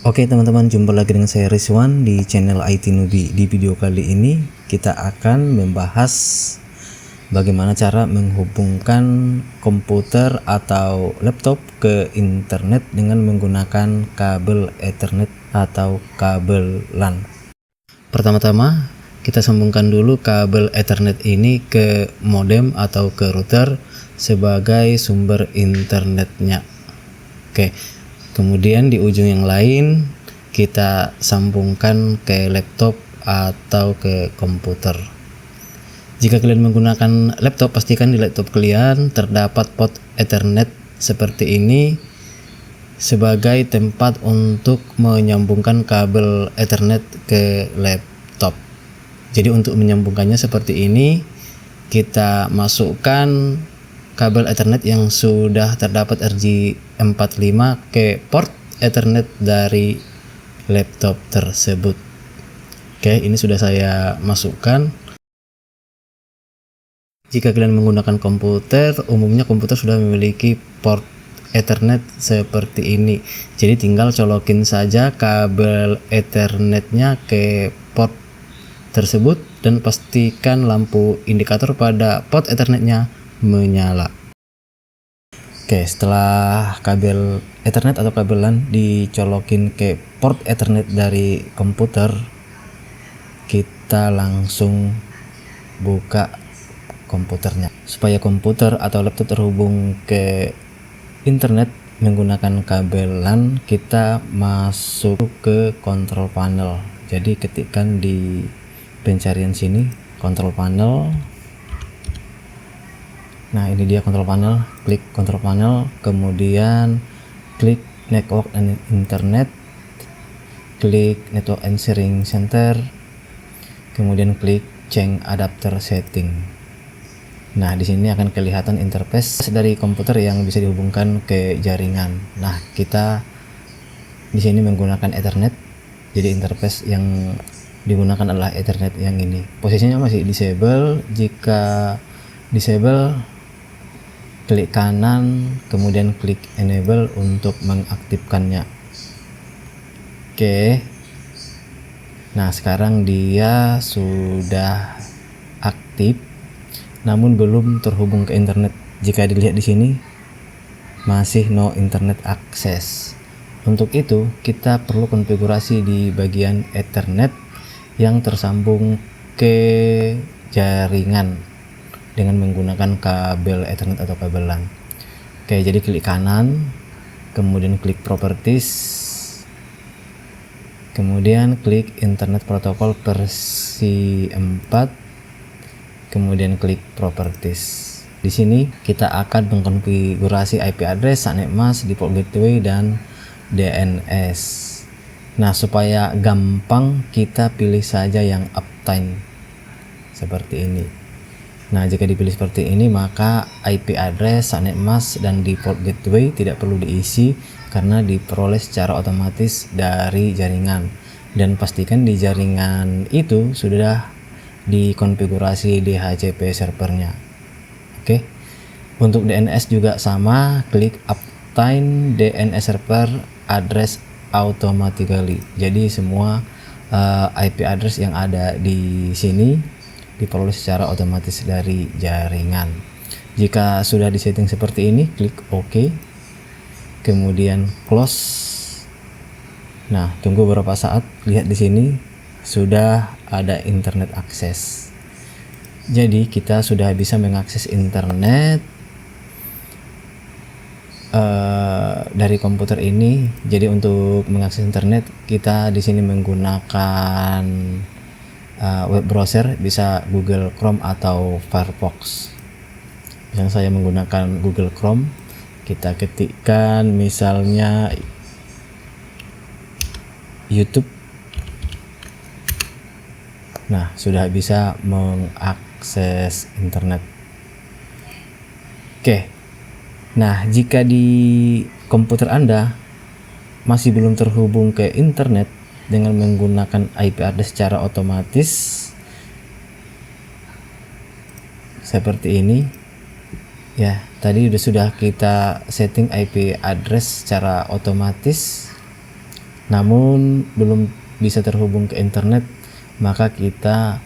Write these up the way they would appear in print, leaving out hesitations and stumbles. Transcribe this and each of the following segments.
Oke teman-teman, jumpa lagi dengan saya Rizwan di channel IT Newbie. Di video kali ini kita akan membahas bagaimana cara menghubungkan komputer atau laptop ke internet dengan menggunakan kabel Ethernet atau kabel LAN. Pertama-tama kita sambungkan dulu kabel Ethernet ini ke modem atau ke router sebagai sumber internetnya. Oke. Kemudian di ujung yang lain kita sambungkan ke laptop atau ke komputer. Jika kalian menggunakan laptop, pastikan di laptop kalian terdapat port Ethernet seperti ini sebagai tempat untuk menyambungkan kabel Ethernet ke laptop. Jadi untuk menyambungkannya seperti ini, kita masukkan kabel Ethernet yang sudah terdapat RJ45 ke port Ethernet dari laptop tersebut. Oke, ini sudah saya masukkan. Jika kalian menggunakan komputer, umumnya komputer sudah memiliki port Ethernet seperti ini. Jadi tinggal colokin saja kabel Ethernetnya ke port tersebut dan pastikan lampu indikator pada port Ethernetnya menyala. Oke, setelah kabel Ethernet atau kabel LAN dicolokin ke port Ethernet dari komputer, kita langsung buka komputernya. Supaya komputer atau laptop terhubung ke internet menggunakan kabel LAN, kita masuk ke control panel. Jadi ketikkan di pencarian sini control panel. Nah, ini dia control panel. Klik control panel, kemudian klik network and internet, klik network and sharing center, kemudian klik change adapter setting. Nah, di sini akan kelihatan interface dari komputer yang bisa dihubungkan ke jaringan. Nah, kita di sini menggunakan Ethernet. Jadi interface yang digunakan adalah Ethernet yang ini. Posisinya masih disable. Jika disable, klik kanan, kemudian klik enable untuk mengaktifkannya. Oke. Nah, sekarang dia sudah aktif, namun belum terhubung ke internet. Jika dilihat di sini, masih no internet access. Untuk itu, kita perlu konfigurasi di bagian Ethernet yang tersambung ke jaringan dengan menggunakan kabel Ethernet atau kabel LAN. Oke, jadi klik kanan, kemudian klik properties, kemudian klik internet protokol versi 4, kemudian klik properties. Di sini kita akan mengkonfigurasi IP address, subnet mask, default gateway, dan DNS. Nah, supaya gampang kita pilih saja yang uptime seperti ini. Nah, jika dipilih seperti ini, maka IP address, subnet mask, dan default gateway tidak perlu diisi karena diperoleh secara otomatis dari jaringan. Dan pastikan di jaringan itu sudah dikonfigurasi DHCP servernya. Oke. Untuk DNS juga sama, klik uptime DNS server address automatically. Jadi semua IP address yang ada di sini diperoleh secara otomatis dari jaringan. Jika sudah disetting seperti ini, klik OK, kemudian close. Nah, tunggu beberapa saat. Lihat di sini sudah ada internet akses. Jadi kita sudah bisa mengakses internet dari komputer ini. Jadi untuk mengakses internet, kita di sini menggunakan web browser, bisa Google Chrome atau Firefox. Misalnya saya menggunakan Google Chrome, kita ketikkan misalnya YouTube. Nah, sudah bisa mengakses internet. Oke. Nah, jika di komputer Anda masih belum terhubung ke internet dengan menggunakan IP address secara otomatis seperti ini, ya, tadi sudah kita setting IP address secara otomatis. namun belum bisa terhubung ke internet, maka kita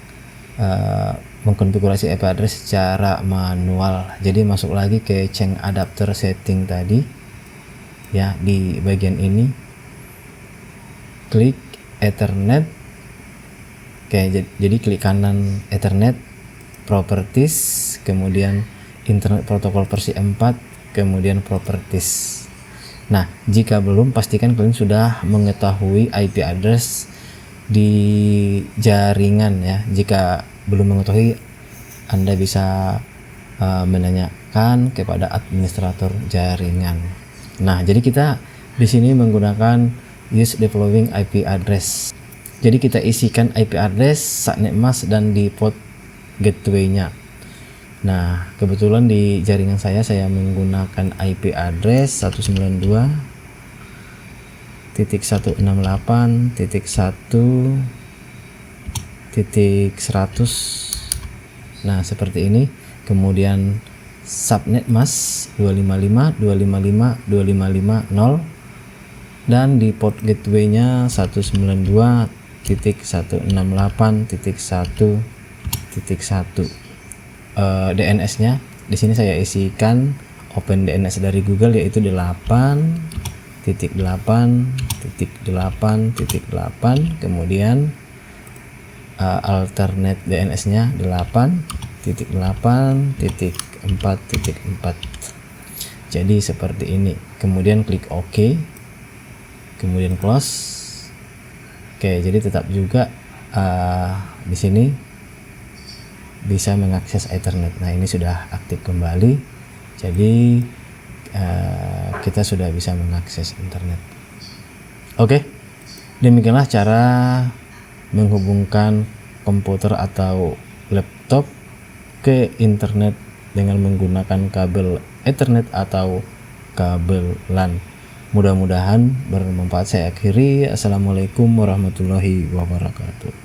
mengkonfigurasi IP address secara manual. Jadi masuk lagi ke change adapter setting tadi ya, di bagian ini klik Ethernet. Oke, jadi klik kanan Ethernet, properties, kemudian internet protokol versi 4, kemudian properties. Nah, jika belum, pastikan kalian sudah mengetahui IP address di jaringan ya. Jika belum mengetahui, Anda bisa menanyakan kepada administrator jaringan. Nah, jadi kita di sini menggunakan use the following IP address. Jadi kita isikan IP address, subnet mask, dan di port gateway-nya. Nah, kebetulan di jaringan saya menggunakan IP address 192.168.1.100. Nah, seperti ini. Kemudian subnet mask 255.255.255.0 dan di port gateway-nya 192.168.1.1. DNS-nya di sini saya isikan open DNS dari Google, yaitu 8.8.8.8, kemudian alternate DNS-nya 8.8.4.4. Jadi seperti ini. Kemudian klik OK, kemudian close. Oke, jadi tetap juga di sini bisa mengakses Ethernet. Nah, ini sudah aktif kembali. Jadi kita sudah bisa mengakses internet. Oke, demikianlah cara menghubungkan komputer atau laptop ke internet dengan menggunakan kabel Ethernet atau kabel LAN. Mudah-mudahan bermanfaat. Saya akhiri. Assalamualaikum warahmatullahi wabarakatuh.